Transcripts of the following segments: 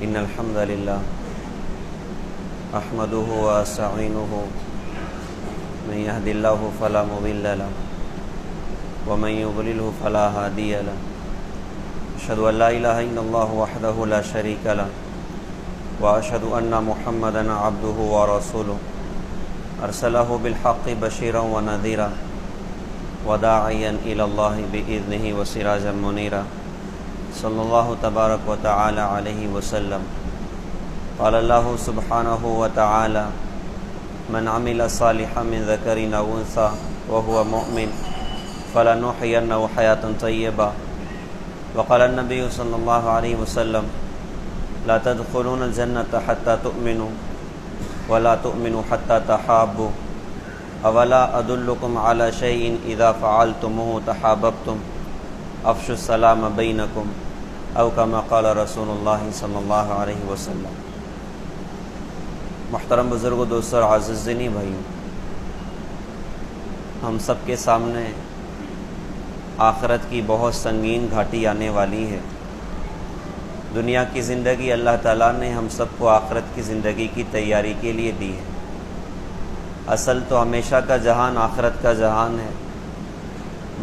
إن الحمد لله أحمده وأستعينه من يهد الله فلا مضل له ومن يضلله فلا هادي له أشهد أن لا إله إلا الله وحده لا شريك له وأشهد أن محمدا عبده ورسوله أرسله بالحق بشيرا ونذيرا وداعيا إلى الله بإذنه وسراجا منيرا صلى الله تبارك وتعالى عليه وسلم. قال الله سبحانه وتعالى: من عمل صالحا من ذكر أو أنثى وهو مؤمن فلنحيينه حياة طيبة. وقال النبي صلى الله عليه وسلم: لا تدخلون الجنة حتى تؤمنوا ولا تؤمنوا حتى تحابوا اولا ادلکم علی شیء اذا فعلتموه تحاببتم افشوا السلام بینکم او کما قال رسول اللہ صلی اللہ علیہ وسلم. محترم بزرگوں، دوستوں اور عزیز دینی بھائیوں، ہم سب کے سامنے آخرت کی بہت سنگین گھاٹی آنے والی ہے. دنیا کی زندگی اللہ تعالیٰ نے ہم سب کو آخرت کی زندگی کی تیاری کے لیے دی ہے. اصل تو ہمیشہ کا جہان آخرت کا جہان ہے،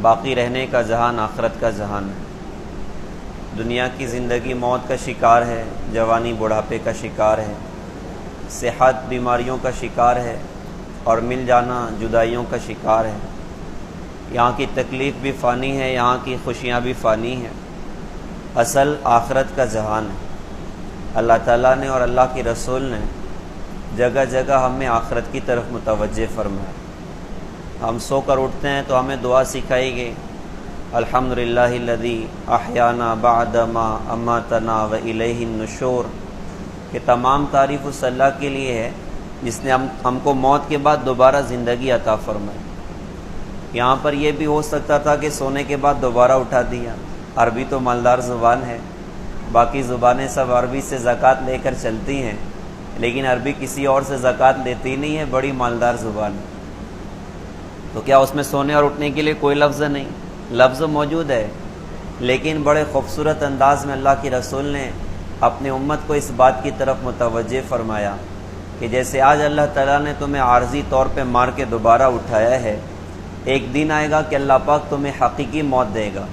باقی رہنے کا جہان آخرت کا جہان ہے. دنیا کی زندگی موت کا شکار ہے، جوانی بڑھاپے کا شکار ہے، صحت بیماریوں کا شکار ہے، اور مل جانا جدائیوں کا شکار ہے. یہاں کی تکلیف بھی فانی ہے، یہاں کی خوشیاں بھی فانی ہیں. اصل آخرت کا جہان ہے. اللہ تعالیٰ نے اور اللہ کے رسول نے جگہ جگہ ہمیں آخرت کی طرف متوجہ فرمایا. ہم سو کر اٹھتے ہیں تو ہمیں دعا سکھائی گئی: الحمدللہ الذی احیانا بعد ما اماتنا والیہ النشور، کہ تمام تعریف اس اللہ کے لیے ہے جس نے ہم کو موت کے بعد دوبارہ زندگی عطا فرمائی. یہاں پر یہ بھی ہو سکتا تھا کہ سونے کے بعد دوبارہ اٹھا دیا. عربی تو مالدار زبان ہے، باقی زبانیں سب عربی سے زکوٰۃ لے کر چلتی ہیں، لیکن عربی کسی اور سے زکوٰۃ لیتی نہیں ہے، بڑی مالدار زبان ہے. تو کیا اس میں سونے اور اٹھنے کے لیے کوئی لفظ نہیں؟ لفظ موجود ہے، لیکن بڑے خوبصورت انداز میں اللہ کے رسول نے اپنی امت کو اس بات کی طرف متوجہ فرمایا کہ جیسے آج اللہ تعالیٰ نے تمہیں عارضی طور پہ مار کے دوبارہ اٹھایا ہے، ایک دن آئے گا کہ اللہ پاک تمہیں حقیقی موت دے گا.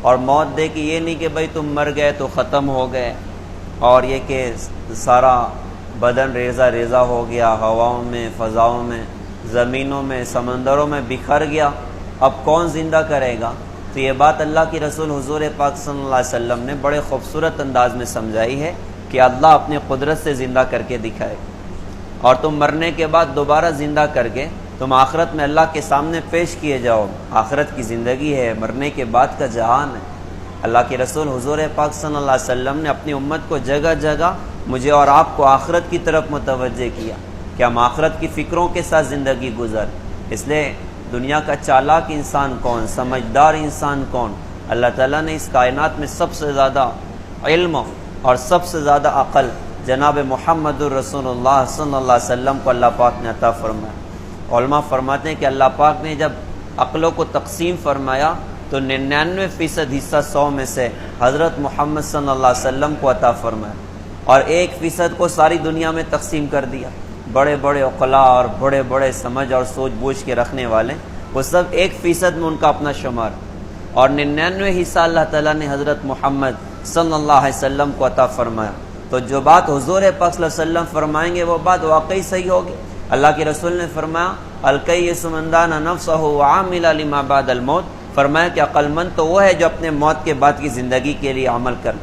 اور موت دے کہ یہ نہیں کہ بھئی تم مر گئے تو ختم ہو گئے، اور یہ کہ سارا بدن ریزہ ریزہ ہو گیا، ہواؤں میں، فضاؤں میں، زمینوں میں، سمندروں میں بکھر گیا، اب کون زندہ کرے گا؟ تو یہ بات اللہ کی رسول حضور پاک صلی اللہ علیہ وسلم نے بڑے خوبصورت انداز میں سمجھائی ہے کہ اللہ اپنی قدرت سے زندہ کر کے دکھائے، اور تم مرنے کے بعد دوبارہ زندہ کر کے تم آخرت میں اللہ کے سامنے پیش کیے جاؤ. آخرت کی زندگی ہے، مرنے کے بعد کا جہان ہے. اللہ کے رسول حضور پاک صلی اللہ علیہ وسلم نے اپنی امت کو جگہ جگہ مجھے اور آپ کو آخرت کی طرف متوجہ کیا کہ ہم آخرت کی فکروں کے ساتھ زندگی گزار. اس لیے دنیا کا چالاک انسان کون، سمجھدار انسان کون؟ اللہ تعالیٰ نے اس کائنات میں سب سے زیادہ علم اور سب سے زیادہ عقل جناب محمد الرسول اللہ صلی اللہ علیہ وسلم کو اللہ پاک نے عطا فرمایا. علماء فرماتے ہیں کہ اللہ پاک نے جب عقلوں کو تقسیم فرمایا تو 99% حصہ 100 میں سے حضرت محمد صلی اللہ علیہ وسلم کو عطا فرمایا، اور 1% کو ساری دنیا میں تقسیم کر دیا. بڑے بڑے عقلاء اور بڑے بڑے سمجھ اور سوچ بوجھ کے رکھنے والے، وہ سب 1% میں ان کا اپنا شمار، اور 99 حصہ اللہ تعالیٰ نے حضرت محمد صلی اللہ علیہ وسلم کو عطا فرمایا. تو جو بات حضور پاک صلی اللہ علیہ وسلم فرمائیں گے وہ بات واقعی صحیح ہوگی. اللہ کے رسول نے فرمایا: الکیس من دان نفسہ وعمل لما بعد الموت، فرمایا کہ عقل مند تو وہ ہے جو اپنے موت کے بعد کی زندگی کے لیے عمل کرے.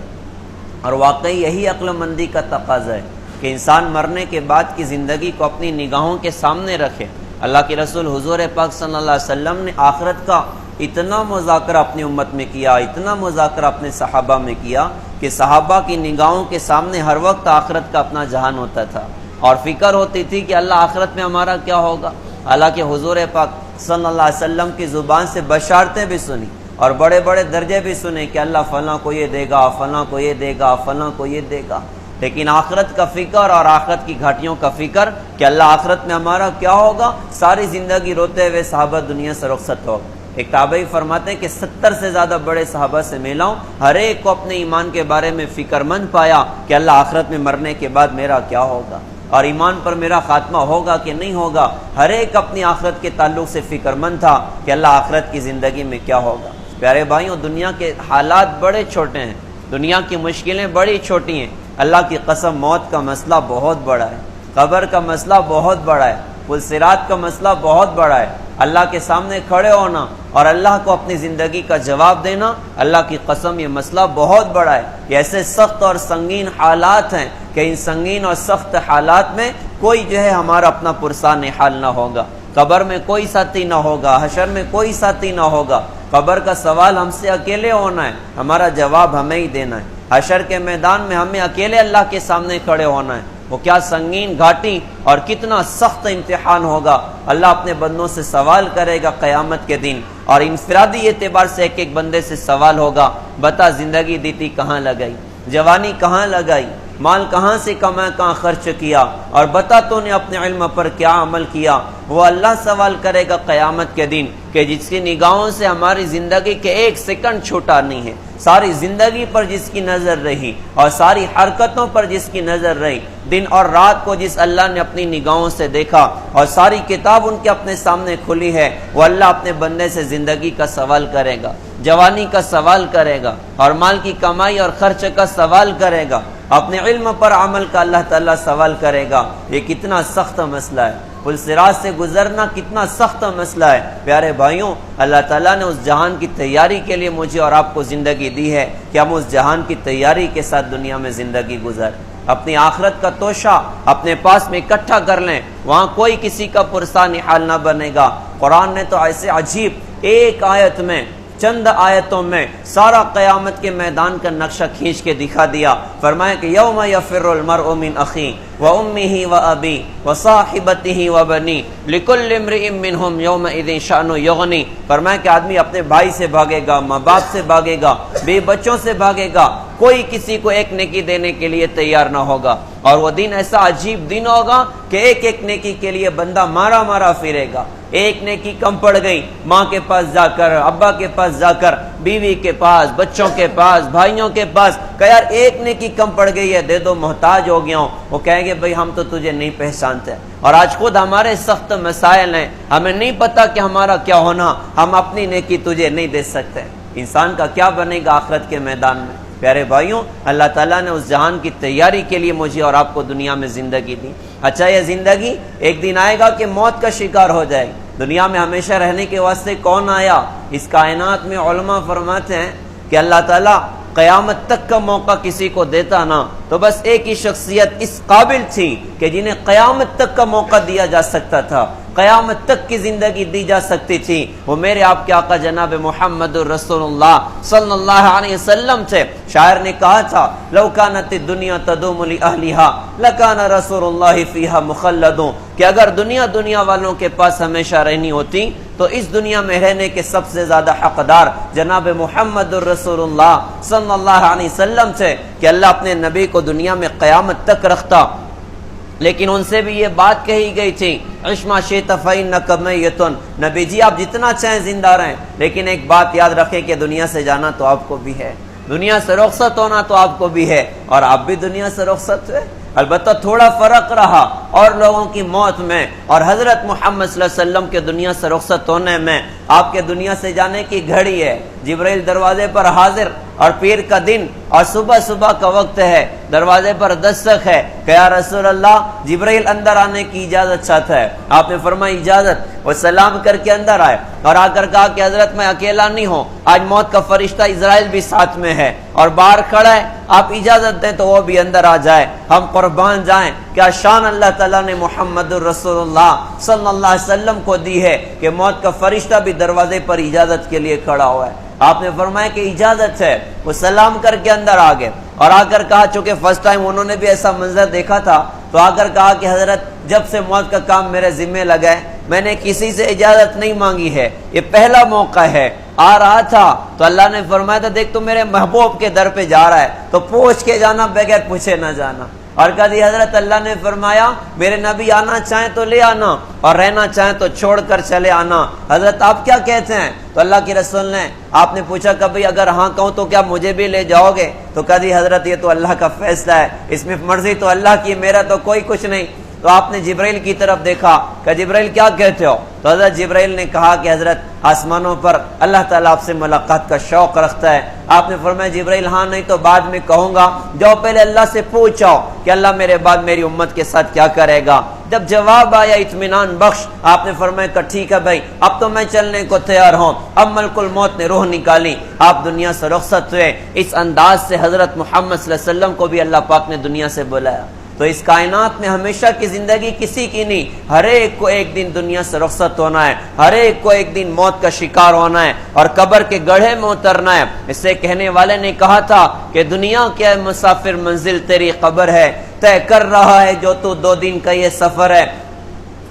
اور واقعی یہی عقل مندی کا تقاضا ہے کہ انسان مرنے کے بعد کی زندگی کو اپنی نگاہوں کے سامنے رکھے. اللہ کے رسول حضور پاک صلی اللہ علیہ وسلم نے آخرت کا اتنا مذاکرہ اپنی امت میں کیا، اتنا مذاکرہ اپنے صحابہ میں کیا کہ صحابہ کی نگاہوں کے سامنے ہر وقت آخرت کا اپنا جہان ہوتا تھا، اور فکر ہوتی تھی کہ اللہ آخرت میں ہمارا کیا ہوگا. حالانکہ حضور پاک صلی اللہ علیہ وسلم کی زبان سے بشارتیں بھی سنی اور بڑے بڑے درجے بھی سنے کہ اللہ فلاں کو یہ دے گا، فلاں کو یہ دے گا، فلاں کو یہ دے گا. لیکن آخرت کا فکر اور آخرت کی گھاٹیوں کا فکر کہ اللہ آخرت میں ہمارا کیا ہوگا، ساری زندگی روتے ہوئے صحابہ دنیا سے رخصت ہو. ایک تابعی فرماتے ہیں کہ 70 سے زیادہ بڑے صحابہ سے ملا ہوں، ہر ایک کو اپنے ایمان کے بارے میں فکر مند پایا کہ اللہ آخرت میں مرنے کے بعد میرا کیا ہوگا اور ایمان پر میرا خاتمہ ہوگا کہ نہیں ہوگا۔ ہر ایک اپنی آخرت کے تعلق سے فکر مند تھا کہ اللہ آخرت کی زندگی میں کیا ہوگا۔ پیارے بھائیوں، دنیا کے حالات بڑے چھوٹے ہیں، دنیا کی مشکلیں بڑی چھوٹی ہیں، اللہ کی قسم موت کا مسئلہ بہت بڑا ہے، قبر کا مسئلہ بہت بڑا ہے، پل صراط کا مسئلہ بہت بڑا ہے۔ اللہ کے سامنے کھڑے ہونا اور اللہ کو اپنی زندگی کا جواب دینا، اللہ کی قسم یہ مسئلہ بہت بڑا ہے۔ یہ ایسے سخت اور سنگین حالات ہیں کہ ان سنگین اور سخت حالات میں کوئی جو ہے ہمارا اپنا پرسان حال نہ ہوگا، قبر میں کوئی ساتھی نہ ہوگا، حشر میں کوئی ساتھی نہ ہوگا۔ قبر کا سوال ہم سے اکیلے ہونا ہے، ہمارا جواب ہمیں ہی دینا ہے۔ حشر کے میدان میں ہمیں اکیلے اللہ کے سامنے کھڑے ہونا ہے۔ وہ کیا سنگین گھاٹی اور کتنا سخت امتحان ہوگا، اللہ اپنے بندوں سے سوال کرے گا قیامت کے دن، اور انفرادی اعتبار سے ایک ایک بندے سے سوال ہوگا، بتا زندگی دیتی کہاں لگائی، جوانی کہاں لگائی، مال کہاں سے کمایا کہاں خرچ کیا، اور بتا تو نے اپنے علم پر کیا عمل کیا۔ وہ اللہ سوال کرے گا قیامت کے دن کہ جس کی نگاہوں سے ہماری زندگی کے ایک سیکنڈ چھوٹا نہیں ہے، ساری زندگی پر جس کی نظر رہی اور ساری حرکتوں پر جس کی نظر رہی، دن اور رات کو جس اللہ نے اپنی نگاہوں سے دیکھا اور ساری کتاب ان کے اپنے سامنے کھلی ہے، وہ اللہ اپنے بندے سے زندگی کا سوال کرے گا، جوانی کا سوال کرے گا، اور مال کی کمائی اور خرچ کا سوال کرے گا، اپنے علم پر عمل کا اللہ تعالیٰ سوال کرے گا۔ یہ کتنا سخت مسئلہ ہے، پل صراط سے گزرنا کتنا سخت مسئلہ ہے۔ پیارے بھائیوں، اللہ تعالیٰ نے اس جہان کی تیاری کے لیے مجھے اور آپ کو زندگی دی ہے کہ ہم اس جہان کی تیاری کے ساتھ دنیا میں زندگی گزاریں، اپنی آخرت کا توشہ اپنے پاس میں اکٹھا کر لیں، وہاں کوئی کسی کا پرسان حال نہ بنے گا۔ قرآن نے تو ایسے عجیب ایک آیت میں، چند آیتوں میں سارا قیامت کے میدان کا نقشہ کھینچ کے دکھا دیا۔ فرمایا کہ یوم یفر المرء من اخیہ وامہ وابیہ وصاحبتہ وبنیہ لکل امرئ منہم یومئذ شأن یغنیہ۔ فرمایا کہ آدمی اپنے بھائی سے بھاگے گا، ماں باپ سے بھاگے گا، بے بچوں سے بھاگے گا، کوئی کسی کو ایک نیکی دینے کے لیے تیار نہ ہوگا، اور وہ دن ایسا عجیب دن ہوگا کہ ایک ایک نیکی کے لیے بندہ مارا مارا پھرے گا۔ ایک نیکی کم پڑ گئی، ماں کے پاس جا کر، ابا کے پاس جا کر، بیوی کے پاس، بچوں کے پاس، بھائیوں کے پاس کہ یار ایک نیکی کم پڑ گئی ہے، دے دو، محتاج ہو گیا ہوں۔ وہ کہیں گے بھئی ہم تو تجھے نہیں پہچانتے، اور آج خود ہمارے سخت مسائل ہیں، ہمیں نہیں پتا کہ ہمارا کیا ہونا، ہم اپنی نیکی تجھے نہیں دے سکتے۔ انسان کا کیا بنے گا آخرت کے میدان میں؟ پیارے بھائیوں، اللہ تعالیٰ نے اس جہان کی تیاری کے لیے مجھے اور آپ کو دنیا میں زندگی دی۔ اچھا، یہ زندگی ایک دن آئے گا کہ موت کا شکار ہو جائے گی۔ دنیا میں ہمیشہ رہنے کے واسطے کون آیا؟ اس کائنات میں علماء فرماتے ہیں کہ اللہ تعالیٰ قیامت تک کا موقع کسی کو دیتا نا تو بس ایک ہی شخصیت اس قابل تھی کہ جنہیں قیامت تک کا موقع دیا جا سکتا تھا، قیامت تک کی زندگی دی جا سکتی تھی، وہ میرے آپ کے آقا جناب محمد رسول اللہ صلی اللہ علیہ وسلم تھے۔ شاعر نے کہا تھا لو کانت الدنیا تدوم لأہلہا لکان رسول اللہ فیہا مخلد، کہ اگر دنیا والوں کے پاس ہمیشہ رہنی ہوتی تو اس دنیا میں رہنے کے سب سے زیادہ حقدار جناب محمد رسول اللہ صلی اللہ علیہ وسلم تھے کہ اللہ اپنے نبی کو دنیا میں قیامت تک رکھتا۔ لیکن ان سے بھی یہ بات کہی گئی تھی عش ما شئت فإنک میت، نبی جی آپ جتنا چاہیں زندہ رہیں، لیکن ایک بات یاد رکھیں کہ دنیا سے جانا تو آپ کو بھی ہے، دنیا سے رخصت ہونا تو آپ کو بھی ہے، اور آپ بھی دنیا سے رخصت ہوئے۔ البتہ تھوڑا فرق رہا اور لوگوں کی موت میں اور حضرت محمد صلی اللہ علیہ وسلم کے دنیا سے رخصت ہونے میں۔ آپ کے دنیا سے جانے کی گھڑی ہے، جبرائیل دروازے پر حاضر، اور پیر کا دن اور صبح کا وقت ہے، دروازے پر دستک ہے کہ یا رسول اللہ جبرائیل اندر آنے کی اجازت چاہتا ہے۔ آپ نے فرمایا اجازت، وہ سلام کر کے اندر آئے اور آ کر کہا کہ حضرت میں اکیلا نہیں ہوں، آج موت کا فرشتہ اسرائیل بھی ساتھ میں ہے اور باہر کھڑا ہے، آپ اجازت دیں تو وہ بھی اندر آ جائے، ہم قربان جائیں۔ کیا شان اللہ تعالیٰ نے محمد الرسول اللہ صلی اللہ علیہ وسلم کو دی ہے کہ موت کا فرشتہ بھی دروازے پر اجازت کے لیے کھڑا ہوا ہے۔ آپ نے فرمایا کہ اجازت ہے، وہ سلام کر کے اندر آ گئے اور آ کر کہا، چونکہ فرسٹ ٹائم انہوں نے بھی ایسا منظر دیکھا تھا، تو آ کر کہا کہ حضرت جب سے موت کا کام میرے ذمہ لگا ہے میں نے کسی سے اجازت نہیں مانگی ہے، یہ پہلا موقع ہے۔ آ رہا تھا تو اللہ نے فرمایا تھا دیکھ تو میرے محبوب کے در پہ جا رہا ہے تو پوچھ کے جانا، بغیر پوچھے نہ جانا۔ اور کبھی حضرت اللہ نے فرمایا میرے نبی آنا چاہیں تو لے آنا اور رہنا چاہیں تو چھوڑ کر چلے آنا. حضرت آپ کیا کہتے ہیں؟ تو اللہ کے رسول نے آپ نے پوچھا کبھی اگر ہاں کہوں تو کیا مجھے بھی لے جاؤ گے؟ تو کبھی حضرت یہ تو اللہ کا فیصلہ ہے، اس میں مرضی تو اللہ کی، میرا تو کوئی کچھ نہیں. تو آپ نے جبرائیل کی طرف دیکھا کہ جبرائیل کیا کہتے ہو؟ تو حضرت جبرائیل نے کہا کہ حضرت آسمانوں پر اللہ تعالیٰ آپ سے ملاقات کا شوق رکھتا ہے. آپ نے فرمایا جبرائیل ہاں نہیں تو بعد میں کہوں گا، جاؤ پہلے اللہ سے پوچھو کہ اللہ میرے بعد میری امت کے ساتھ کیا کرے گا. جب جواب آیا اطمینان بخش، آپ نے فرمایا کہ ٹھیک ہے بھائی اب تو میں چلنے کو تیار ہوں. اب ملک الموت نے روح نکالی، آپ دنیا سے رخصت ہوئے. اس انداز سے حضرت محمد صلی اللہ علیہ وسلم کو بھی اللہ پاک نے دنیا سے بلایا. تو اس کائنات میں ہمیشہ کی زندگی کسی کی نہیں، ہر ایک کو ایک دن دنیا سے رخصت ہونا ہے، ہر ایک کو ایک دن موت کا شکار ہونا ہے اور قبر کے گڑھے میں اترنا ہے. اس سے کہنے والے نے کہا تھا کہ دنیا کے مسافر منزل تیری قبر ہے، طے کر رہا ہے جو تو 2 دن کا یہ سفر ہے.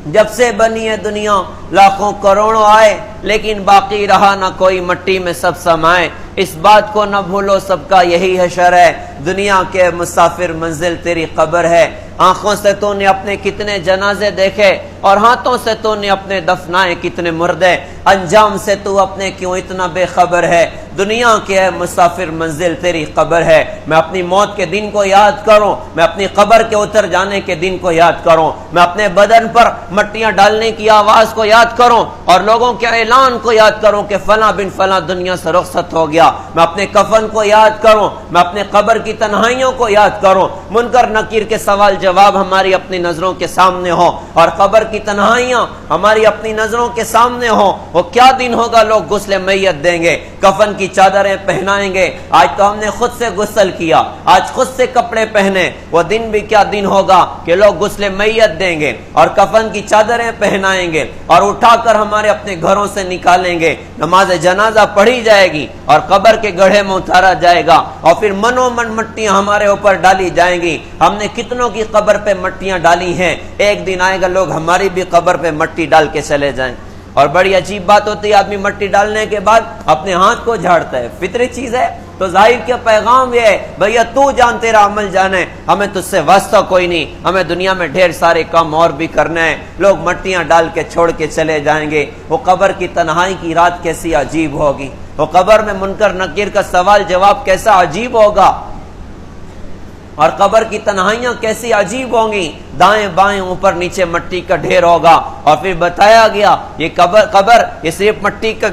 جب سے بنی ہے دنیا لاکھوں کروڑوں آئے لیکن باقی رہا نہ کوئی، مٹی میں سب سمائے. اس بات کو نہ بھولو سب کا یہی حشر ہے، دنیا کے مسافر منزل تیری قبر ہے. آنکھوں سے تو نے اپنے کتنے جنازے دیکھے اور ہاتھوں سے تو نے اپنے دفنائے کتنے مردے، انجام سے تو اپنے کیوں اتنا بے خبر ہے. دنیا کے مسافر منزل تیری قبر ہے. میں اپنی موت کے دن کو یاد کروں، میں اپنی قبر کے اتر جانے کے دن کو یاد کروں، میں اپنے بدن پر مٹیاں ڈالنے کی آواز کو یاد کروں اور لوگوں کے اعلان کو یاد کروں کہ فلاں بن فلاں دنیا سے رخصت ہو گیا. میں اپنے کفن کو یاد کروں، میں اپنے قبر کی تنہائیوں کو یاد کروں. منکر نکیر کے سوال جواب ہماری اپنی نظروں کے سامنے ہو اور قبر کی تنہائیاں ہماری اپنی نظروں کے سامنے ہو. وہ کیا دن ہوگا، لوگ غسل میت دیں گے، کفن کی چادریں پہنائیں گے. آج تو ہم نے خود سے غسل کیا، آج خود سے کپڑے پہنے. وہ دن بھی کیا دن ہوگا کہ لوگ غسل میت دیں گے اور کفن کی چادریں پہنائیں گے اور اٹھا کر ہمارے اپنے گھروں سے نکالیں گے. نماز جنازہ پڑھی جائے گی اور قبر کے گڑھے میں اتارا جائے گا اور پھر منو من مٹیاں ہمارے اوپر ڈالی جائیں گی. ہم نے کتنوں کی قبر پہ مٹیاں ڈالی ہیں، ایک دن آئے گا لوگ ہماری بھی قبر پہ مٹی ڈال کے چلے جائیں. اور بڑی عجیب بات ہوتی ہے، آدمی مٹی ڈالنے کے بعد اپنے ہاتھ کو جھاڑتا ہے، فطری چیز ہے. تو ظاہر کیا پیغام یہ ہے، بھیا تو جان تیرا عمل جانے، ہمیں تجھ سے واسطہ کوئی نہیں، ہمیں دنیا میں ڈھیر سارے کام اور بھی کرنے ہیں. لوگ مٹیاں ڈال کے چھوڑ کے چلے جائیں گے. وہ قبر کی تنہائی کی رات کیسی عجیب ہوگی، وہ قبر میں منکر نکیر کا سوال جواب کیسا عجیب ہوگا اور قبر کی تنہائیاں کیسی عجیب ہوں گی. دائیں بائیں اوپر نیچے مٹی کا ڈھیر ہوگا اور پھر بتایا گیا یہ قبر یہ صرف مٹی کا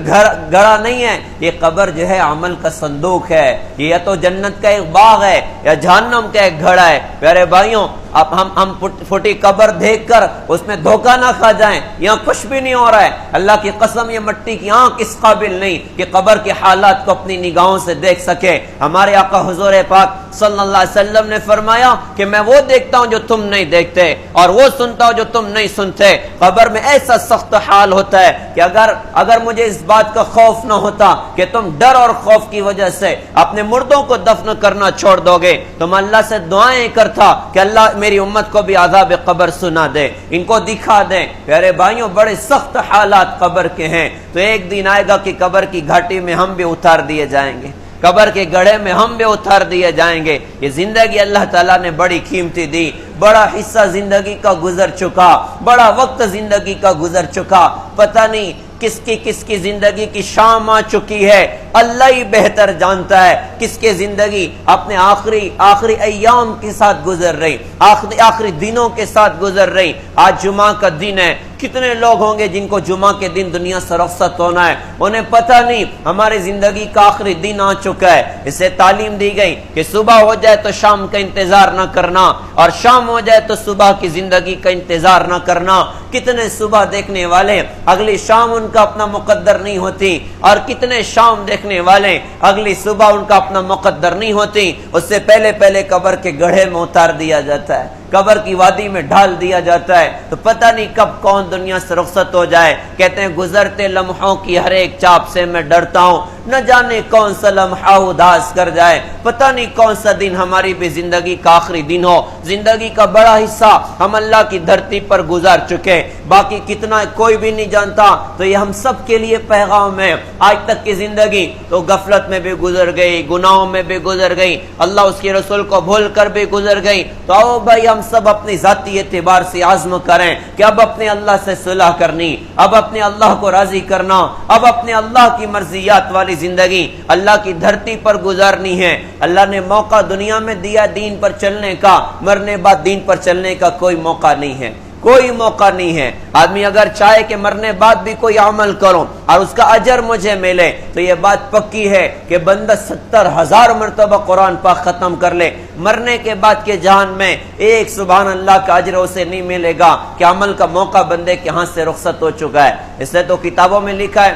گھڑا نہیں ہے، یہ قبر جو ہے عمل کا صندوق ہے. یہ یا تو جنت کا ایک باغ ہے یا جہنم کا ایک گھڑا ہے. پیارے بھائیوں، اب ہم پھوٹی قبر دیکھ کر اس میں دھوکہ نہ کھا جائیں. یہاں کچھ بھی نہیں ہو رہا ہے، اللہ کی قسم یہ مٹی کی آنکھ اس قابل نہیں کہ قبر کے حالات کو اپنی نگاہوں سے دیکھ سکے. ہمارے آقا حضور پاک صلی اللہ علیہ وسلم نے فرمایا کہ میں وہ دیکھتا ہوں جو تم نہیں دیکھتے اور وہ سنتا ہوں جو تم نہیں سنتے. قبر میں ایسا سخت حال ہوتا ہے کہ اگر مجھے اس بات کا خوف نہ ہوتا کہ تم ڈر اور خوف کی وجہ سے اپنے مردوں کو دفن کرنا چھوڑ دو گے تو میں اللہ سے دعائیں کرتا کہ اللہ میری امت کو بھی عذاب قبر سنا دے، ان کو دکھا دے. پیارے بھائیوں، بڑے سخت حالات قبر کے ہیں. تو ایک دن آئے گا کہ قبر کی گھاٹی میں ہم بھی اتار دیے جائیں گے، قبر کے گڑھے میں ہم بھی اتار دیے جائیں گے. یہ زندگی اللہ تعالیٰ نے بڑی قیمتی دی، بڑا حصہ زندگی کا گزر چکا، بڑا وقت زندگی کا گزر چکا. پتہ نہیں کس کی زندگی کی شام آ چکی ہے، اللہ ہی بہتر جانتا ہے. کس کی زندگی اپنے آخری ایام کے ساتھ گزر رہی، آخری دنوں کے ساتھ گزر رہی. آج جمعہ کا دن ہے، کتنے لوگ ہوں گے جن کو جمعہ کے دن دنیا سے رخصت ہونا ہے، انہیں پتہ نہیں ہماری زندگی کا آخری دن آ چکا ہے. اسے تعلیم دی گئی کہ صبح ہو جائے تو شام کا انتظار نہ کرنا اور شام ہو جائے تو صبح کی زندگی کا انتظار نہ کرنا. کتنے صبح دیکھنے والے اگلی شام ان کا اپنا مقدر نہیں ہوتی اور کتنے شام دیکھنے والے اگلی صبح ان کا اپنا مقدر نہیں ہوتی. اس سے پہلے قبر کے گڑھے میں اتار دیا جاتا ہے، قبر کی وادی میں ڈال دیا جاتا ہے. تو پتہ نہیں کب کون دنیا سے رخصت ہو جائے. کہتے ہیں گزرتے لمحوں کی ہر ایک چاپ سے میں ڈرتا ہوں، نہ جانے کون سا لمحہ اداس کر جائے، پتہ نہیں کون سا دن ہماری بھی زندگی کا آخری دن ہو، زندگی کا بڑا حصہ ہم اللہ کی دھرتی پر گزار چکے، باقی کتنا کوئی بھی نہیں جانتا۔ تو یہ ہم سب کے لیے پیغام ہے، آج تک کی زندگی تو غفلت میں بھی گزر گئی، گناہوں میں بھی گزر گئی، اللہ اس کے رسول کو بھول کر بھی گزر گئی۔ تو آؤ بھائی ہم سب اپنی ذاتی اعتبار سے عزم کریں کہ اب اپنے اللہ سے صلح کرنی، اب اپنے اللہ کو راضی کرنا، اب اپنے اللہ کی مرضیات والی زندگی اللہ کی دھرتی پر گزارنی ہے۔ اللہ نے موقع دنیا میں دیا دین پر چلنے کا، مرنے بعد دین پر چلنے کا کوئی موقع نہیں ہے، کوئی موقع نہیں ہے۔ آدمی اگر چاہے کہ مرنے بعد بھی کوئی عمل کروں اور اس کا اجر مجھے ملے، تو یہ بات پکی ہے کہ بندہ 70,000 مرتبہ قرآن پاک ختم کر لے، مرنے کے بعد کے جہان میں ایک سبحان اللہ کا اجر اسے نہیں ملے گا کہ عمل کا موقع بندے کے ہاتھ سے رخصت ہو چکا ہے۔ اس لیے تو کتابوں میں لکھا ہے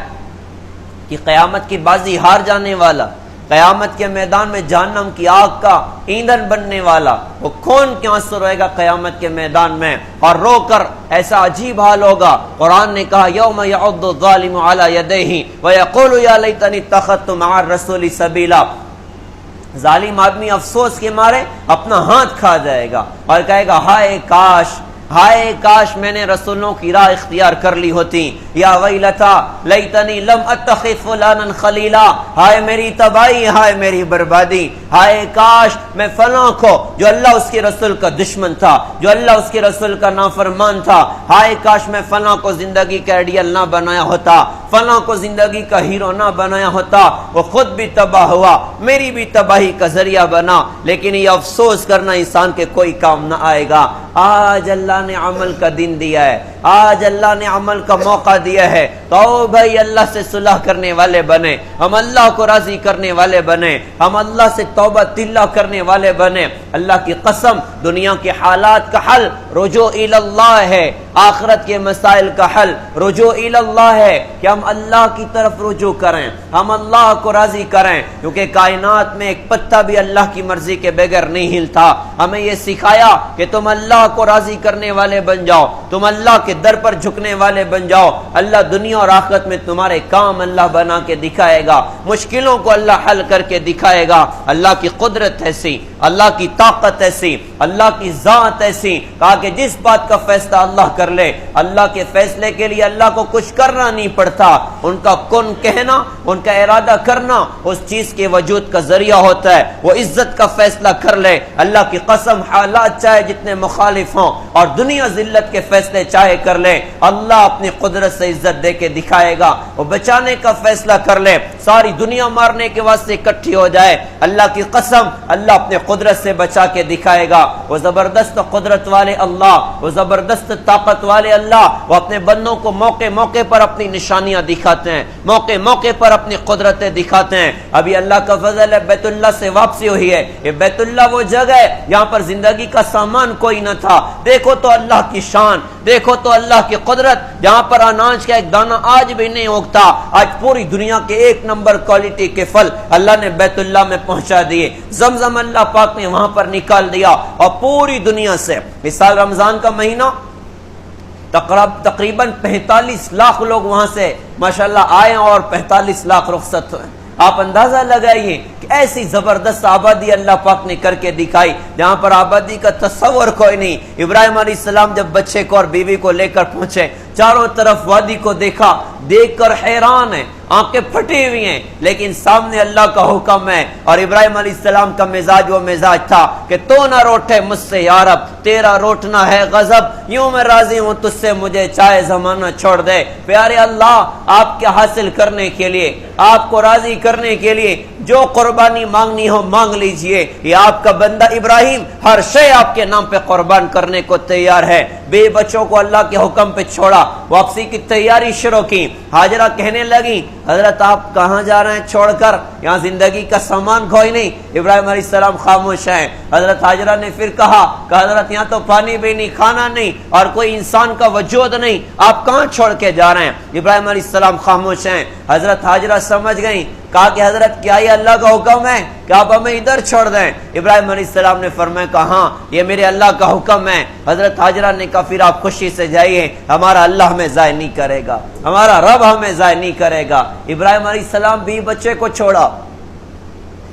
کہ قیامت کی بازی ہار جانے والا، قیامت کے میدان میں جہنم کی آگ کا ایندھن بننے والا، وہ خون کے آنسو روئے گا قیامت کے میدان میں اور رو کر ایسا عجیب حال ہوگا۔ قرآن نے کہا یوم یعض الظالم علی یدیہ ویقول یا لیتنی اتخذت مع الرسول سبیلا، ظالم آدمی افسوس کے مارے اپنا ہاتھ کھا جائے گا اور کہے گا ہائے کاش، ہائے کاش میں نے رسولوں کی راہ اختیار کر لی ہوتی، یا ویلتا لیتنی لم اتخذ فلانا خلیلا، ہائے میری تباہی، ہائے میری بربادی، ہائے کاش میں فلاں کو جو اللہ اس کے رسول کا دشمن تھا، جو اللہ اس کے رسول کا نافرمان تھا، ہائے کاش میں فلاں کو زندگی کا آئیڈیل نہ بنایا ہوتا، فلاں کو زندگی کا ہیرو نہ بنایا ہوتا، وہ خود بھی تباہ ہوا، میری بھی تباہی کا ذریعہ بنا۔ لیکن یہ افسوس کرنا انسان کے کوئی کام نہ آئے گا۔ آج اللہ نے عمل کا دن دیا ہے، آج اللہ نے عمل کا موقع دیا ہے، تو بھائی اللہ سے صلح کرنے والے بنے، ہم اللہ کو راضی کرنے والے بنے، ہم اللہ سے توبہ تلہ کرنے والے بنے۔ اللہ کی قسم دنیا کے حالات کا حل رجوع الی اللہ ہے، آخرت کے مسائل کا حل رجوع الی اللہ ہے کہ ہم اللہ کی طرف رجوع کریں، ہم اللہ کو راضی کریں، کیونکہ کائنات میں ایک پتا بھی اللہ کی مرضی کے بغیر نہیں ہلتا۔ ہمیں یہ سکھایا کہ تم اللہ کو راضی کرنے والے بن جاؤ، تم اللہ کے در پر جھکنے والے بن جاؤ، اللہ دنیا اور آخرت میں تمہارے کام اللہ بنا کے دکھائے گا، مشکلوں کو اللہ حل کر کے دکھائے گا۔ اللہ کی قدرت ایسی، اللہ کی طاقت ایسی، اللہ کی ذات ایسی، کہا کہ جس بات کا فیصلہ اللہ کر لے، اللہ کے فیصلے کے لیے اللہ کو کچھ کرنا نہیں پڑتا، ان کا کن کہنا، ان کا ارادہ کرنا اس چیز کے وجود کا ذریعہ ہوتا ہے۔ وہ عزت کا فیصلہ کر لے، اللہ کی قسم حالات چاہے جتنے مخالف ہوں اور دنیا ذلت کے فیصلے چاہے کر لے، اللہ اپنی قدرت سے عزت دے کے دکھائے گا۔ وہ بچانے کا فیصلہ کر لے، ساری دنیا مارنے کے واسطے اکٹھی ہو جائے، اللہ کی قسم اللہ اپنے قدرت سے بچا کے دکھائے گا۔ وہ زبردست قدرت والے اللہ، وہ زبردست طاقت والے اللہ، وہ اپنے بندوں کو موقع موقع پر اپنی نشانیاں دکھاتے ہیں، موقع موقع پر اپنی قدرتیں دکھاتے ہیں۔ ابھی اللہ کا فضل ہے بیت اللہ سے واپسی ہوئی ہے، یہ بیت اللہ وہ جگہ ہے یہاں پر زندگی کا سامان کوئی نہ تھا، دیکھو تو اللہ کی شان، دیکھو تو اللہ کی قدرت، جہاں پر اناج کا ایک دانہ آج بھی نہیں اگتا، آج پوری دنیا کے 1 نمبر کوالٹی کے پھل اللہ نے بیت اللہ میں پہنچا دیے، زمزم اللہ پاک نے وہاں پر نکال دیا، اور پوری دنیا سے اس سال رمضان کا مہینہ تقریباً 45 لاکھ لوگ وہاں سے ماشاءاللہ آئے اور 45 لاکھ رخصت ہوئے۔ آپ اندازہ لگائیے کہ ایسی زبردست آبادی اللہ پاک نے کر کے دکھائی جہاں پر آبادی کا تصور کوئی نہیں۔ ابراہیم علیہ السلام جب بچے کو اور بیوی کو لے کر پہنچے، چاروں طرف وادی کو دیکھا، دیکھ کر حیران ہے، آنکھیں پھٹی ہوئی ہیں، لیکن سامنے اللہ کا حکم ہے، اور ابراہیم علیہ السلام کا مزاج وہ مزاج تھا کہ تو نہ روٹے مجھ سے یا رب، تیرا روٹنا ہے غضب، یوں میں راضی ہوں تجھ سے، مجھے چاہے زمانہ چھوڑ دے۔ پیارے اللہ، آپ کے حاصل کرنے کے لیے، آپ کو راضی کرنے کے لیے جو قربانی مانگنی ہو مانگ لیجئے، یہ آپ کا بندہ ابراہیم ہر شے آپ کے نام پہ قربان کرنے کو تیار ہے۔ بے بچوں کو اللہ کے حکم پہ چھوڑا، واپسی کی تیاری شروع کی۔ ہاجرہ کہنے لگی حضرت آپ کہاں جا رہے ہیں چھوڑ کر، یہاں زندگی کا سامان کوئی نہیں۔ ابراہیم علیہ السلام خاموش ہیں۔ حضرت ہاجرہ نے پھر کہا کہ حضرت یہاں تو پانی بھی نہیں، کھانا نہیں، اور کوئی انسان کا وجود نہیں، آپ کہاں چھوڑ کے جا رہے ہیں؟ ابراہیم علیہ السلام خاموش ہیں۔ حضرت ہاجرہ سمجھ گئیں، کہا کہ حضرت کیا یہ اللہ کا حکم ہے؟ کہ آپ ہمیں ادھر چھوڑ دیں. ابراہیم علیہ السلام نے فرمایا کہ ہاں یہ میرے اللہ کا حکم ہے. حضرت ہاجرہ نے کہا پھر آپ خوشی سے جائیے, ہمارا اللہ ہمیں ضائع نہیں کرے گا, ہمارا رب ہمیں ضائع نہیں کرے گا. ابراہیم علیہ السلام بھی بچے کو چھوڑا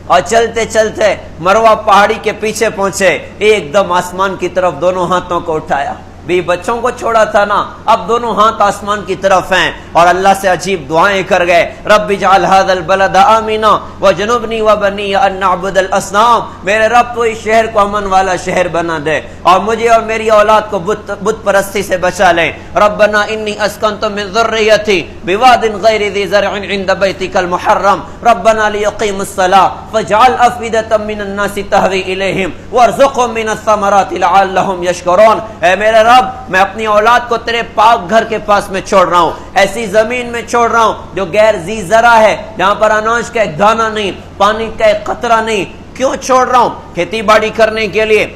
اور چلتے چلتے مروہ پہاڑی کے پیچھے پہنچے. ایک دم آسمان کی طرف دونوں ہاتھوں کو اٹھایا. بھی بچوں کو چھوڑا تھا نا, اب دونوں ہاتھ آسمان کی طرف ہیں اور اللہ سے عجیب دعائیں کر گئے. رب اجعل هذا البلد آمنا وجنبنی وبنی ان نعبد الاصنام. میرے رب تو اس شہر کو امن والا شہر بنا دے اور مجھے اور میری اولاد کو بت پرستی سے بچا لے. ربنا انی اسکنت من ذریتی بواد غیر ذی زرع عند بیتک المحرم ربنا لیقیموا الصلاة فاجعل افئدة من الناس تهوی الیہم وارزقهم من الثمرات لعلهم یشکرون. اے میرے رب میں اپنی اولاد کو تیرے پاک گھر کے پاس میں چھوڑ رہا ہوں, ایسی زمین میں چھوڑ رہا ہوں جو غیر ذی زرع ہے, جہاں پر اناج کا ایک دانہ نہیں, پانی کا ایک قطرہ نہیں. کیوں چھوڑ رہا ہوں؟ کھیتی باڑی کرنے کے لیے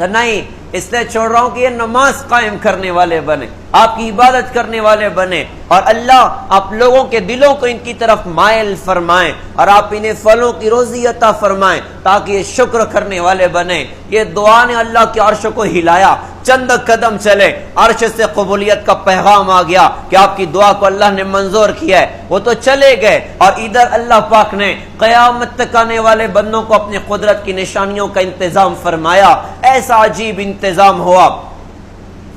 نہیں, اس لیے چھوڑ رہا ہوں کہ یہ نماز قائم کرنے والے بنے, آپ کی عبادت کرنے والے بنے, اور اللہ آپ لوگوں کے دلوں کو ان کی طرف مائل فرمائیں اور آپ انہیں پھلوں کی روزی عطا فرمائیں تاکہ یہ شکر کرنے والے بنے. یہ دعا نے اللہ کے عرش کو ہلایا. چند قدم چلے, عرش سے قبولیت کا پیغام آ گیا کہ آپ کی دعا کو اللہ نے منظور کیا ہے. وہ تو چلے گئے اور ادھر اللہ پاک نے قیامت تک آنے والے بندوں کو اپنی قدرت کی نشانیوں کا انتظام فرمایا. ایسا عجیب انتظام ہوا.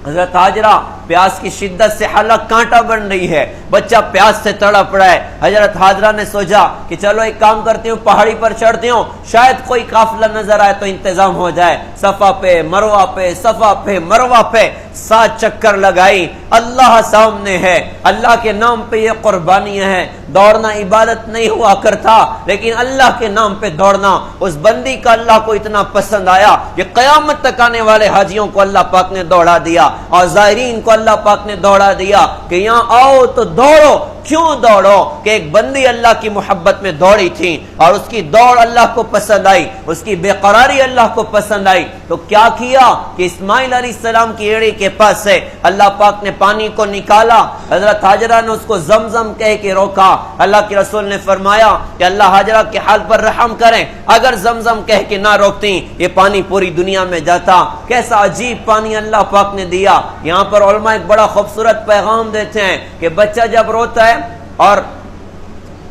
حضرت ہاجرہ پیاس کی شدت سے حلق کانٹا بن رہی ہے, بچہ پیاس سے تڑپ رہا ہے. حضرت ہاجرہ نے سوچا کہ چلو ایک کام کرتی ہوں, پہاڑی پر چڑھتی ہوں, شاید کوئی قافلہ نظر آئے تو انتظام ہو جائے. صفا پہ مروہ پہ صفا پہ مروہ پہ 7 چکر لگائی. اللہ سامنے ہے, اللہ کے نام پہ یہ قربانیاں ہیں. دوڑنا عبادت نہیں ہوا کرتا, لیکن اللہ کے نام پہ دوڑنا اس بندی کا اللہ کو اتنا پسند آیا کہ قیامت تک آنے والے حاجیوں کو اللہ پاک نے دوڑا دیا اور زائرین کو اللہ پاک نے دوڑا دیا کہ یہاں آؤ تو دوڑو. کیوں دوڑو؟ کہ ایک بندی اللہ کی محبت میں دوڑی تھی اور اس کی دوڑ اللہ کو پسند آئی, اس کی بے قراری اللہ کو پسند آئی. تو کیا کیا کہ اسماعیل علیہ السلام کی ایڑی کے پاس سے اللہ پاک نے پانی کو نکالا. حضرت ہاجرہ نے اس کو زمزم کہہ کے روکا. اللہ کے رسول نے فرمایا کہ اللہ ہاجرہ کے حال پر رحم کریں, اگر زمزم کہہ کے نہ روکتی یہ پانی پوری دنیا میں جاتا. کیسا عجیب پانی اللہ پاک نے دیا. یہاں پر علماء ایک بڑا خوبصورت پیغام دیتے ہیں کہ بچہ جب روتا ہے اور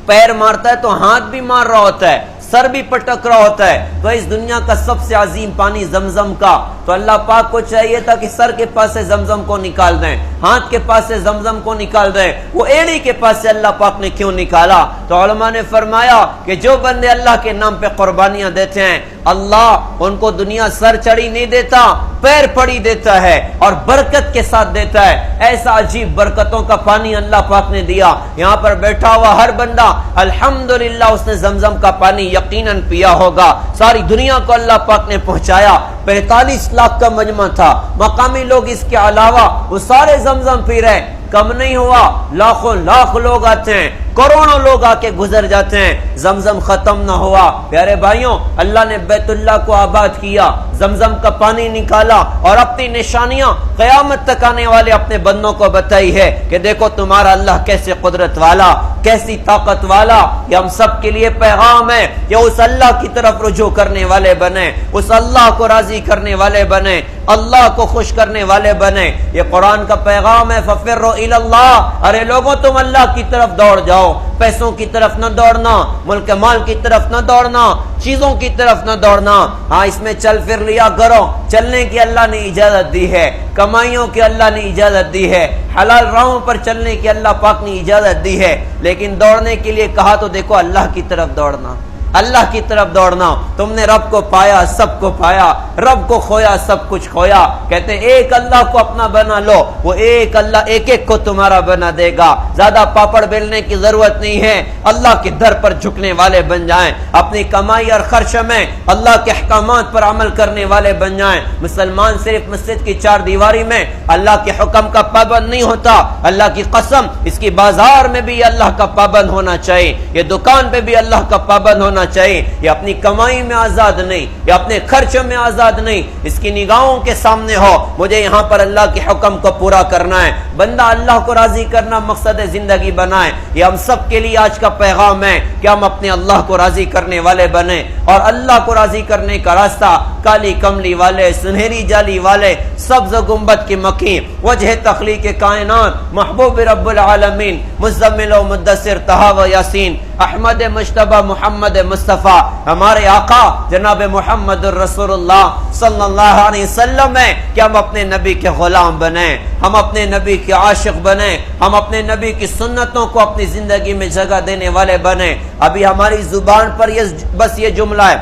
پیر مارتا ہے تو ہاتھ بھی مار رہا ہوتا ہے, سر بھی پٹک رہا ہوتا ہے. تو اس دنیا کا سب سے عظیم پانی زمزم کا, تو اللہ پاک کو چاہیے تھا کہ سر کے پاس سے زمزم کو نکال دیں, ہاتھ کے پاس سے زمزم کو نکال دیں. وہ ایڑی کے پاس سے اللہ پاک نے کیوں نکالا؟ تو علماء نے فرمایا کہ جو بندے اللہ کے نام پہ قربانیاں دیتے ہیں اللہ ان کو دنیا سر چڑھی نہیں دیتا, پیر پڑی دیتا ہے اور برکت کے ساتھ دیتا ہے. ایسا عجیب برکتوں کا پانی اللہ پاک نے دیا. یہاں پر بیٹھا ہوا ہر بندہ الحمدللہ اس نے زمزم کا پانی یقیناً پیا ہوگا. ساری دنیا کو اللہ پاک نے پہنچایا. 45 لاکھ کا مجمع تھا, مقامی لوگ اس کے علاوہ وہ سارے زمزم پی رہے. کم نہیں ہوا, لاکھوں لاکھ لوگ آتے ہیں, کروڑوں لوگ آ کے گزر جاتے ہیں, زمزم ختم نہ ہوا. پیارے بھائیوں, اللہ نے بیت اللہ کو آباد کیا, زمزم کا پانی نکالا اور اپنی نشانیاں قیامت تک آنے والے اپنے بندوں کو بتائی ہے کہ دیکھو تمہارا اللہ کیسے قدرت والا, کیسی طاقت والا. یہ ہم سب کے لیے پیغام ہے کہ اس اللہ کی طرف رجوع کرنے والے بنے, اس اللہ کو راضی کرنے والے بنے, اللہ کو خوش کرنے والے بنے. یہ قرآن کا پیغام ہے, ففروا الی اللہ. ارے لوگوں تم اللہ کی طرف دوڑ جاؤ, پیسوں کی طرف نہ دوڑنا, ملک مال کی طرف نہ دوڑنا, چیزوں کی طرف نہ دوڑنا. ہاں اس میں چل پھر لیا کرو, چلنے کی اللہ نے اجازت دی ہے, کمائیوں کی اللہ نے اجازت دی ہے, حلال راہوں پر چلنے کی اللہ پاک نے اجازت دی ہے, لیکن دوڑنے کے لیے کہا تو دیکھو اللہ کی طرف دوڑنا, اللہ کی طرف دوڑنا. تم نے رب کو پایا سب کو پایا, رب کو کھویا سب کچھ کھویا. کہتے ہیں ایک اللہ کو اپنا بنا لو, وہ ایک اللہ ایک ایک کو تمہارا بنا دے گا. زیادہ پاپڑ بیلنے کی ضرورت نہیں ہے, اللہ کے در پر جھکنے والے بن جائیں, اپنی کمائی اور خرچ میں اللہ کے احکامات پر عمل کرنے والے بن جائیں. مسلمان صرف مسجد کی 4 دیواری میں اللہ کے حکم کا پابند نہیں ہوتا. اللہ کی قسم, اس کی بازار میں بھی اللہ کا پابند ہونا چاہیے, یہ دکان پہ بھی اللہ کا پابند ہونا ہونا چاہیے. یہ اپنی کمائی میں آزاد نہیں, یہ اپنے خرچوں میں آزاد نہیں, اس کی نگاہوں کے سامنے ہو مجھے یہاں پر اللہ کے حکم کو پورا کرنا ہے. بندہ اللہ کو راضی کرنا مقصد زندگی بنائے. یہ ہم سب کے لیے آج کا پیغام ہے کہ ہم اپنے اللہ کو راضی کرنے والے بنیں, اور اللہ کو راضی کرنے کا راستہ کالی کملی والے, سنہری جالی والے, سبز گنبد کی مکین, وجہ تخلیق کائنات, محبوب رب العالمین, مزمل و مدثر طہ و یاسین, احمد مجتبی محمد مصطفیٰ, ہمارے آقا جناب محمد الرسول اللہ صلی اللہ علیہ وسلم ہے کہ ہم اپنے نبی کے غلام بنیں, ہم اپنے نبی کے عاشق بنیں, ہم اپنے نبی کی سنتوں کو اپنی زندگی میں جگہ دینے والے بنیں. ابھی ہماری زبان پر بس یہ جملہ ہے,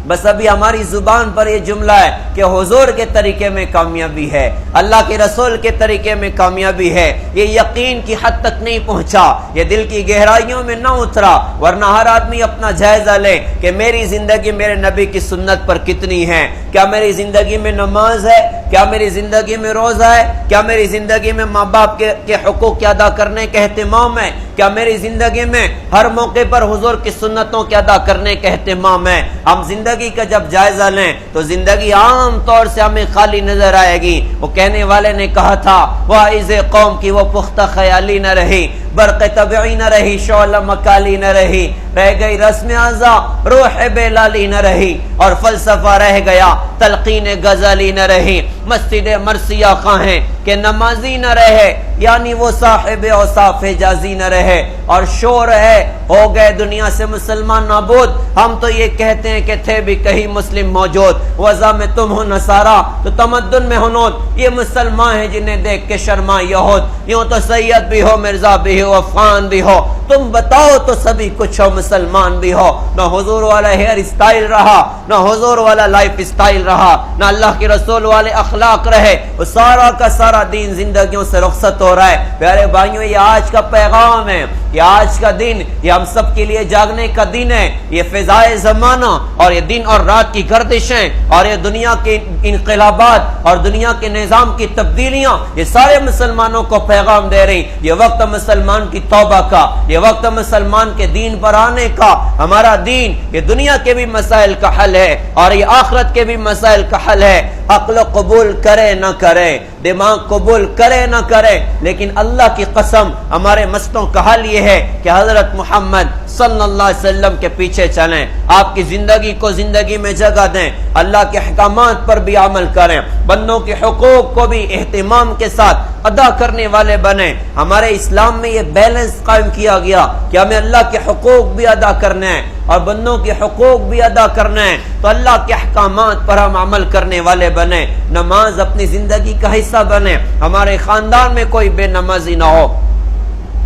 بس ابھی ہماری زبان پر یہ جملہ ہے کہ حضور کے طریقے میں کامیابی ہے, اللہ کے رسول کے طریقے میں کامیابی ہے. یہ یقین کی حد تک نہیں پہنچا, یہ دل کی گہرائیوں میں نہ اترا, ورنہ ہر آدمی اپنا جائزہ لے کہ میری زندگی میرے نبی کی سنت پر کتنی ہے. کیا میری زندگی میں نماز ہے, کیا میری زندگی میں روزہ ہے, کیا میری زندگی میں ماں باپ کے حقوق ادا کرنے کا اہتمام ہے, کیا میری زندگی میں ہر موقع پر حضور کی سنتوں کے ادا کرنے کا اہتمام ہے. ہم زندگی کا جب جائزہ لیں تو زندگی عام طور سے ہمیں خالی نظر آئے گی. وہ کہنے والے نے کہا تھا واعظ قوم کی وہ پختہ خیالی نہ رہی, برق طبعی نہ رہی, شعلہ مکالی نہ رہی, رہ گئی رسم اعضا, روح بلالی نہ رہی, اور فلسفہ رہ گیا, تلقین غزالی نہ رہی. مسجد مرثیہ خواہیں کہ نمازی نہ رہے, یعنی وہ صاحب اوصاف حجازی نہ رہے, اور شور ہے ہو گئے دنیا سے مسلمان نابود. ہم تو یہ کہتے ہیں کہ تھے بھی کہیں مسلم موجود, وضع میں تم ہو نصارا تو تمدن میں ہنود. یہ مسلمان ہیں جنہیں دیکھ کے شرما یہود, یوں تو سید بھی ہو, مرزا بھی ہو, افغان بھی ہو, تم بتاؤ تو سبھی کچھ ہو, مسلمان بھی ہو. نہ حضور والا ہیئر اسٹائل رہا, نہ حضور والا لائف اسٹائل رہا, نہ اللہ کے رسول والے اخلاق رہے. وہ سارا کا سارا دین زندگیوں سے رخصت ہو رہا ہے. پیارے بھائیوں, یہ آج کا پیغام ہے, یہ آج کا دن, یہ ہم سب کے لیے جاگنے کا دن ہے. یہ فضائے زمانہ اور یہ دن اور رات کی گردشیں اور یہ دنیا کے انقلابات اور دنیا کے نظام کی تبدیلیاں, یہ سارے مسلمانوں کو پیغام دے رہی. یہ وقت مسلمان کی توبہ کا, یہ وقت مسلمان کے دین پر آنے کا. ہمارا دین یہ دنیا کے بھی مسائل کا حل ہے اور یہ آخرت کے بھی مسائل کا حل ہے. عقل قبول کرے نہ کرے, دماغ قبول کرے نہ کرے, لیکن اللہ کی قسم ہمارے مسئلوں کا حل یہ ہے کہ حضرت محمد صلی اللہ علیہ وسلم کے پیچھے چلیں, آپ کی زندگی کو زندگی میں جگہ دیں, اللہ کے احکامات پر بھی عمل کریں, بندوں کے حقوق کو بھی اہتمام کے ساتھ ادا کرنے والے بنیں. ہمارے اسلام میں یہ بیلنس قائم کیا گیا کہ ہمیں اللہ کے حقوق بھی ادا کرنے ہیں اور بندوں کے حقوق بھی ادا کرنے ہیں, تو اللہ کے احکامات پر ہم عمل کرنے والے بنیں. نماز اپنی زندگی کا حصہ بنے, ہمارے خاندان میں کوئی بے نمازی نہ ہو,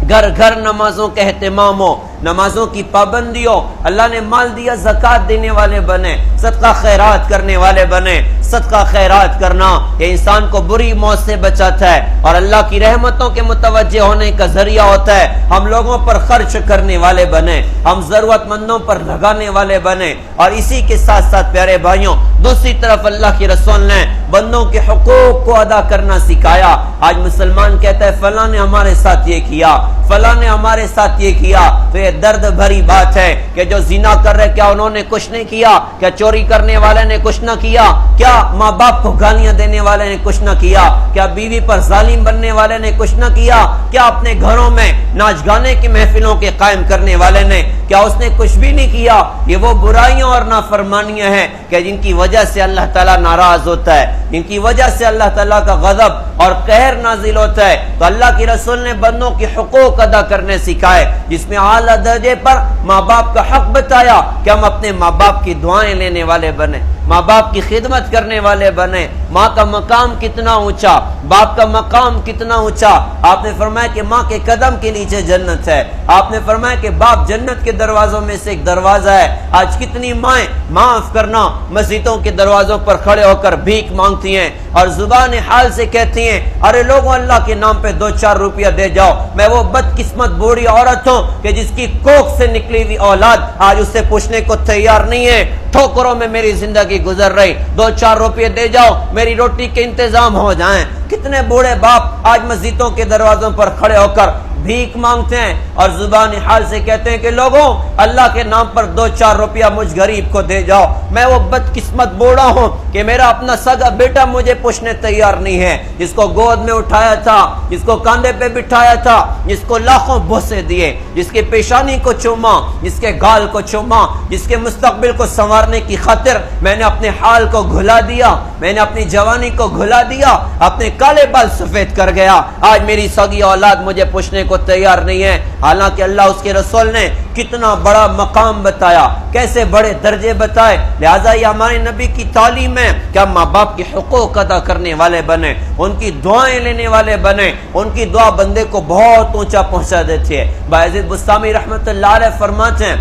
گھر گھر نمازوں کا اہتمام ہو, نمازوں کی پابندی ہو. اللہ نے مال دیا زکوٰۃ دینے والے بنے, صدقہ خیرات کرنے والے بنے. صدقہ خیرات کرنا یہ انسان کو بری موت سے بچاتا ہے اور اللہ کی رحمتوں کے متوجہ ہونے کا ذریعہ ہوتا ہے. ہم لوگوں پر خرچ کرنے والے بنے, ہم ضرورت مندوں پر لگانے والے بنے. اور اسی کے ساتھ ساتھ پیارے بھائیوں, دوسری طرف اللہ کے رسول نے بندوں کے حقوق کو ادا کرنا سکھایا. آج مسلمان کہتا ہے فلاں نے ہمارے ساتھ یہ کیا, فلاں نے ہمارے ساتھ یہ کیا, تو یہ درد بھری بات ہے کہ جو زنا کر رہے کیا انہوں نے کچھ نہیں کیا, کیا چوری کرنے والے نے کچھ نہ کیا, کیا ماں باپ کو گالیاں دینے والے نے کچھ نہ کیا, کیا بیوی پر ظالم بننے والے نے کچھ نہ کیا, کیا اپنے گھروں میں ناچ گانے کی محفلوں کے قائم کرنے والے نے, کیا اس نے کچھ بھی نہیں کیا. یہ وہ برائیاں اور نافرمانیاں ہیں کہ جن کی وجہ سے اللہ تعالیٰ ناراض ہوتا ہے, جن کی وجہ سے اللہ تعالیٰ کا غضب اور قہر نازل ہوتا ہے. تو اللہ کے رسول نے بندوں کے حقوق ادا کرنے سکھائے, جس میں اعلیٰ درجے پر ماں باپ کا حق بتایا کہ ہم اپنے ماں باپ کی دعائیں لینے والے بنے, ماں باپ کی خدمت کرنے والے بنے. ماں کا مقام کتنا اونچا, باپ کا مقام کتنا اونچا. آپ نے فرمایا کہ ماں کے قدم کے نیچے جنت ہے, آپ نے فرمایا کہ باپ جنت کے دروازوں میں سے ایک دروازہ ہے. آج کتنی مائیں معاف کرنا مسجدوں کے دروازوں پر کھڑے ہو کر بھیک مانگتی ہیں اور زبان حال سے کہتی ہیں ارے لوگوں اللہ کے نام پہ 2-4 روپیہ دے جاؤ. میں وہ بدقسمت بوڑھی عورت ہوں کہ جس کی کوکھ سے نکلی ہوئی اولاد آج اسے پوچھنے کو تیار نہیں ہے, ٹھوکروں میں میری زندگی گزر رہی, 2-4 روپیے دے جاؤ میری روٹی کے انتظام ہو جائیں. کتنے بوڑھے باپ آج مسجدوں کے دروازوں پر کھڑے ہو کر بھیک مانگتے ہیں اور زبان حال سے کہتے ہیں کہ لوگوں اللہ کے نام پر 2-4 روپیہ مجھ غریب کو دے جاؤ، میں وہ بدقسمت بوڑھا ہوں کہ میرا اپنا سگا بیٹا مجھے پوچھنے تیار نہیں ہے، جس کو گود میں اٹھایا تھا، جس کو کاندھے پہ بٹھایا تھا، جس کو لاکھوں بوسے دیے، جس کی پیشانی کو چوما، جس کے گال کو چوما، جس کے مستقبل کو سنوارنے کی خاطر میں نے اپنے حال کو گھلا دیا، میں نے اپنی جوانی کو گھلا دیا، اپنے کالے بال سفید کر گیا، آج میری سگی اولاد مجھے پوچھنے کو تیار نہیں ہے۔ حالانکہ اللہ اس کے رسول نے کتنا بڑا مقام بتایا، کیسے بڑے درجے بتائے، لہذا یہ ہمارے نبی کی تعلیم ہے کہ ہم ماں باپ کے حقوق ادا کرنے والے بنے، ان کی دعائیں لینے والے بنے، ان کی دعا بندے کو بہت اونچا پہنچا دیتی ہے۔ بایزید بستامی رحمت اللہ علیہ فرماتے ہیں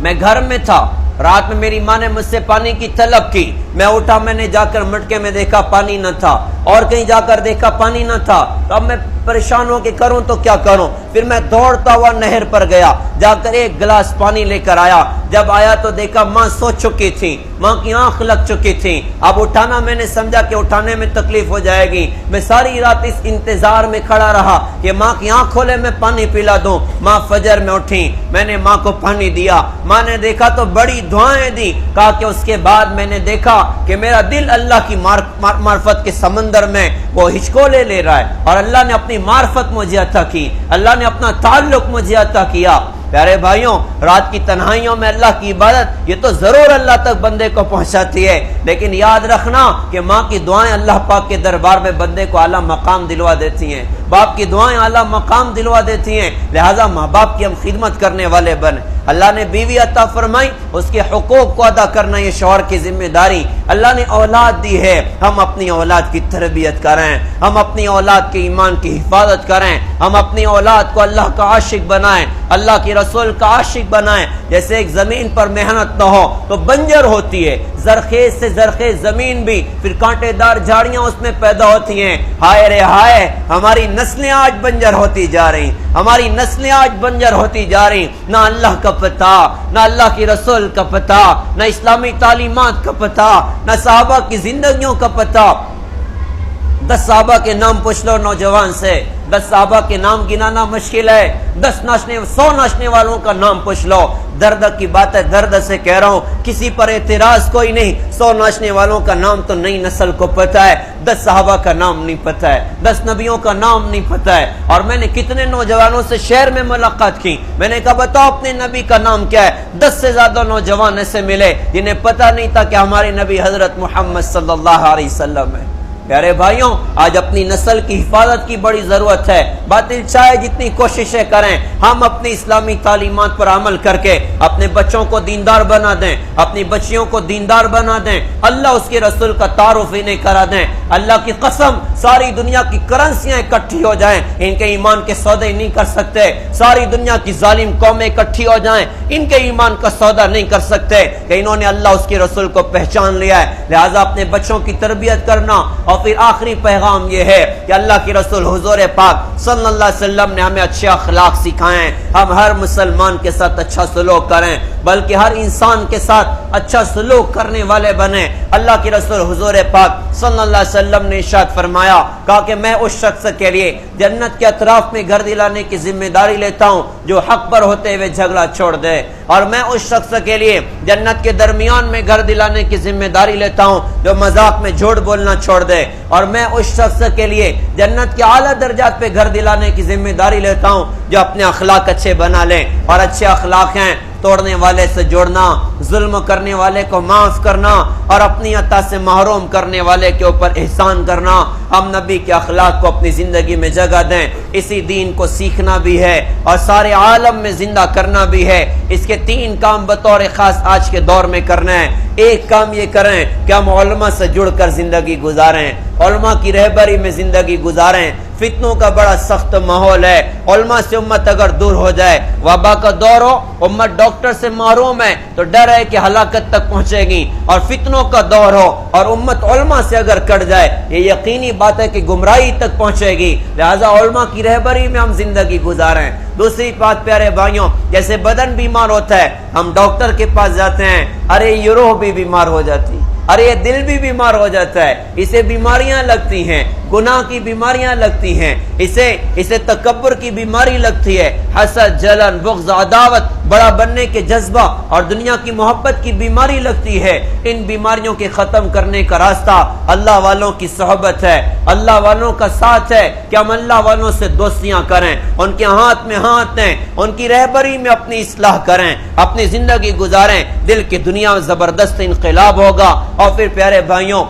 میں گھر میں تھا، رات میں میری ماں نے مجھ سے پانی کی طلب کی، میں اٹھا، میں نے جا کر مٹکے میں دیکھا پانی نہ تھا، اور کہیں جا کر دیکھا پانی نہ تھا، تو اب میں پریشان ہو کے کروں تو کیا کروں، پھر میں دوڑتا ہوا نہر پر گیا، جا کر ایک گلاس پانی لے کر آیا، جب آیا تو دیکھا ماں سو چکی تھی، ماں کی آنکھ لگ چکی تھی، اب اٹھانا میں نے سمجھا کہ اٹھانے میں تکلیف ہو جائے گی، میں ساری رات اس انتظار میں کھڑا رہا کہ ماں کی آنکھ کھولے میں پانی پلا دوں، ماں فجر میں اٹھی، میں نے ماں کو پانی دیا، ماں نے دیکھا تو بڑی دعائیں دی، کہا کہ اس کے بعد میں نے دیکھا کہ میرا دل اللہ کی معرفت کے سمندر میں وہ ہچکولے لے رہا ہے، اور اللہ نے اپنی معرفت مجھے عطا کی، اللہ نے اپنا تعلق مجھے عطا کیا۔ پیارے بھائیوں، رات کی تنہائیوں میں اللہ کی عبادت یہ تو ضرور اللہ تک بندے کو پہنچاتی ہے، لیکن یاد رکھنا کہ ماں کی دعائیں اللہ پاک کے دربار میں بندے کو اعلیٰ مقام دلوا دیتی ہیں، باپ کی دعائیں اعلیٰ مقام دلوا دیتی ہیں، لہذا ماں باپ کی ہم خدمت کرنے والے بن۔ اللہ نے بیوی عطا فرمائی، اس کے حقوق کو ادا کرنا یہ شوہر کی ذمہ داری۔ اللہ نے اولاد دی ہے، ہم اپنی اولاد کی تربیت کریں، ہم اپنی اولاد کے ایمان کی حفاظت کریں، ہم اپنی اولاد کو اللہ کا عاشق بنائیں، اللہ کی رسول کا عاشق بنائیں۔ جیسے ایک زمین پر محنت نہ ہو تو بنجر ہوتی ہے، زرخیز سے زرخیز زمین بھی پھر کانٹے دار جھاڑیاں اس میں پیدا ہوتی ہیں۔ ہائے رے ہائے، ہماری نسلیں آج بنجر ہوتی جا رہی، ہماری نسلیں آج بنجر ہوتی جا رہی، نہ اللہ کا پتہ، نہ اللہ کی رسول کا پتہ، نہ اسلامی تعلیمات کا پتہ، نہ صحابہ کی زندگیوں کا پتہ۔ 10 صحابہ کے نام پوچھ لو نوجوان سے، 10 صحابہ کے نام گنانا مشکل ہے، 100 ناچنے والوں کا نام پوچھ لو۔ درد کی بات ہے، درد سے کہہ رہا ہوں، کسی پر اعتراض کوئی نہیں، 100 ناچنے والوں کا نام تو نئی نسل کو پتہ ہے، 10 صحابہ کا نام نہیں پتہ ہے، 10 نبیوں کا نام نہیں پتہ ہے۔ اور میں نے کتنے نوجوانوں سے شہر میں ملاقات کی، میں نے کہا بتاؤ اپنے نبی کا نام کیا ہے، 10 سے زیادہ نوجوان ایسے ملے جنہیں پتہ نہیں تھا کہ ہمارے نبی حضرت محمد صلی اللہ علیہ وسلم ہے۔ پیارے بھائیوں، آج اپنی نسل کی حفاظت کی بڑی ضرورت ہے، باطل چاہے جتنی کوششیں کریں، ہم اپنی اسلامی تعلیمات پر عمل کر کے اپنے بچوں کو دیندار بنا دیں، اپنی بچیوں کو دیندار بنا دیں، اللہ اس کے رسول کا تعارف انہیں کرا دیں۔ اللہ کی قسم، ساری دنیا کی کرنسیاں اکٹھی ہو جائیں، ان کے ایمان کے سودے نہیں کر سکتے، ساری دنیا کی ظالم قومیں اکٹھی ہو جائیں، ان کے ایمان کا سودا نہیں کر سکتے کہ انہوں نے اللہ اس کے رسول کو پہچان لیا ہے۔ لہذا اپنے بچوں کی تربیت کرنا، اور پھر آخری پیغام یہ ہے کہ اللہ کی رسول حضور پاک صلی اللہ علیہ وسلم نے ہمیں اچھے اخلاق سکھائے ہیں، ہم ہر مسلمان کے ساتھ اچھا سلوک کریں، بلکہ ہر انسان کے ساتھ اچھا سلوک کرنے والے بنیں۔ اللہ کی رسول حضور پاک صلی اللہ علیہ وسلم نے ارشاد فرمایا، کہا کہ میں اس شخص کے لیے جنت کے اطراف میں گھر دلانے کی ذمہ داری لیتا ہوں جو حق پر ہوتے ہوئے جھگڑا چھوڑ دے، اور میں اس شخص کے لیے جنت کے درمیان میں گھر دلانے کی ذمہ داری لیتا ہوں جو مذاق میں جھوٹ بولنا چھوڑ دے، اور میں اس شخص کے لیے جنت کے اعلیٰ درجات پہ گھر دلانے کی ذمہ داری لیتا ہوں جو اپنے اخلاق اچھے بنا لیں، اور اچھے اخلاق ہیں توڑنے والے سے جوڑنا، ظلم کرنے والے کو معاف کرنا، اور اپنی عطا سے محروم کرنے والے کے اوپر احسان کرنا۔ ہم نبی کے اخلاق کو اپنی زندگی میں جگہ دیں، اسی دین کو سیکھنا بھی ہے اور سارے عالم میں زندہ کرنا بھی ہے۔ اس کے 3 کام بطور خاص آج کے دور میں کرنا ہے۔ ایک کام یہ کریں کہ ہم علماء سے جڑ کر زندگی گزاریں، علماء کی رہبری میں زندگی گزاریں۔ فتنوں کا بڑا سخت ماحول ہے، علماء سے امت اگر دور ہو جائے، وبا کا دور ہو، امت ڈاکٹر سے محروم ہے تو ڈر ہے کہ ہلاکت تک پہنچے گی، اور فتنوں کا دور ہو اور امت علماء سے اگر کٹ جائے، یہ یقینی بات ہے کہ گمراہی تک پہنچے گی۔ لہذا علماء کی رہبری میں ہم زندگی گزاریں۔ دوسری بات پیارے بھائیوں، جیسے بدن بیمار ہوتا ہے ہم ڈاکٹر کے پاس جاتے ہیں، ارے یہ روح بھی بیمار ہو جاتی، ارے یہ دل بھی بیمار ہو جاتا ہے، اسے بیماریاں لگتی ہیں، گناہ کی بیماریاں لگتی ہیں، اسے تکبر کی بیماری لگتی ہے، حسد، جلن، بغض، عداوت، بڑا بننے کے جذبہ اور دنیا کی محبت کی بیماری لگتی ہے۔ ان بیماریوں کے ختم کرنے کا راستہ اللہ والوں کی صحبت ہے، اللہ والوں کا ساتھ ہے کہ ہم اللہ والوں سے دوستیاں کریں، ان کے ہاتھ میں ہاتھ دیں، ان کی رہبری میں اپنی اصلاح کریں، اپنی زندگی گزاریں، دل کی دنیا میں زبردست انقلاب ہوگا۔ اور پھر پیارے بھائیوں،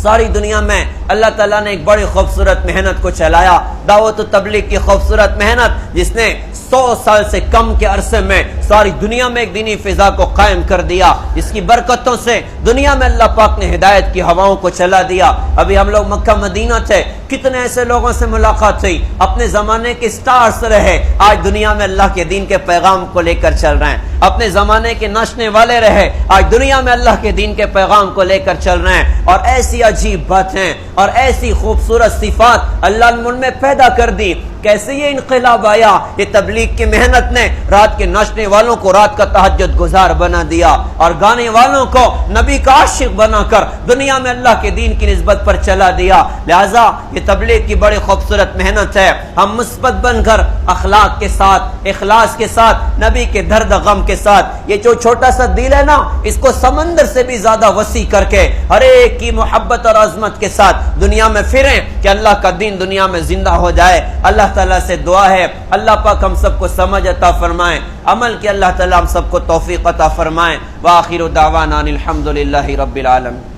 ساری دنیا میں اللہ تعالیٰ نے ایک بڑی خوبصورت محنت کو چلایا، دعوت و تبلیغ کی خوبصورت محنت، جس نے 100 سال سے کم کے عرصے میں ساری دنیا میں ایک دینی فضا کو قائم کر دیا، جس کی برکتوں سے دنیا میں اللہ پاک نے ہدایت کی ہواؤں کو چلا دیا۔ ابھی ہم لوگ مکہ مدینہ تھے، کتنے ایسے لوگوں سے ملاقات ہوئی، اپنے زمانے کے سٹارز رہے، آج دنیا میں اللہ کے دین کے پیغام کو لے کر چل رہے ہیں، اپنے زمانے کے ناچنے والے رہے، آج دنیا میں اللہ کے دین کے پیغام کو لے کر چل رہے ہیں۔ اور ایسی عجیب باتیں اور ایسی خوبصورت صفات اللہ نے ان میں پیدا کر دی۔ کیسے یہ انقلاب آیا؟ یہ تبلیغ کی محنت نے رات کے ناچنے والوں کو رات کا تہجد گزار بنا دیا، اور گانے والوں کو نبی کا عاشق بنا کر دنیا میں اللہ کے دین کی نسبت پر چلا دیا۔ لہذا یہ تبلیغ کی بڑی خوبصورت محنت ہے، ہم مثبت بن کر اخلاق کے ساتھ، اخلاص کے ساتھ، نبی کے درد غم کے ساتھ، یہ جو چھوٹا سا دل ہے نا، اس کو سمندر سے بھی زیادہ وسیع کر کے ہر ایک کی محبت اور عظمت کے ساتھ دنیا میں پھریں کہ اللہ کا دین دنیا میں زندہ ہو جائے۔ اللہ تعالیٰ سے دعا ہے اللہ پاک ہم سب کو سمجھ عطا فرمائیں، عمل کی اللہ تعالیٰ ہم سب کو توفیق عطا فرمائیں۔ وآخر دعوانا الحمدللہ رب العالمین۔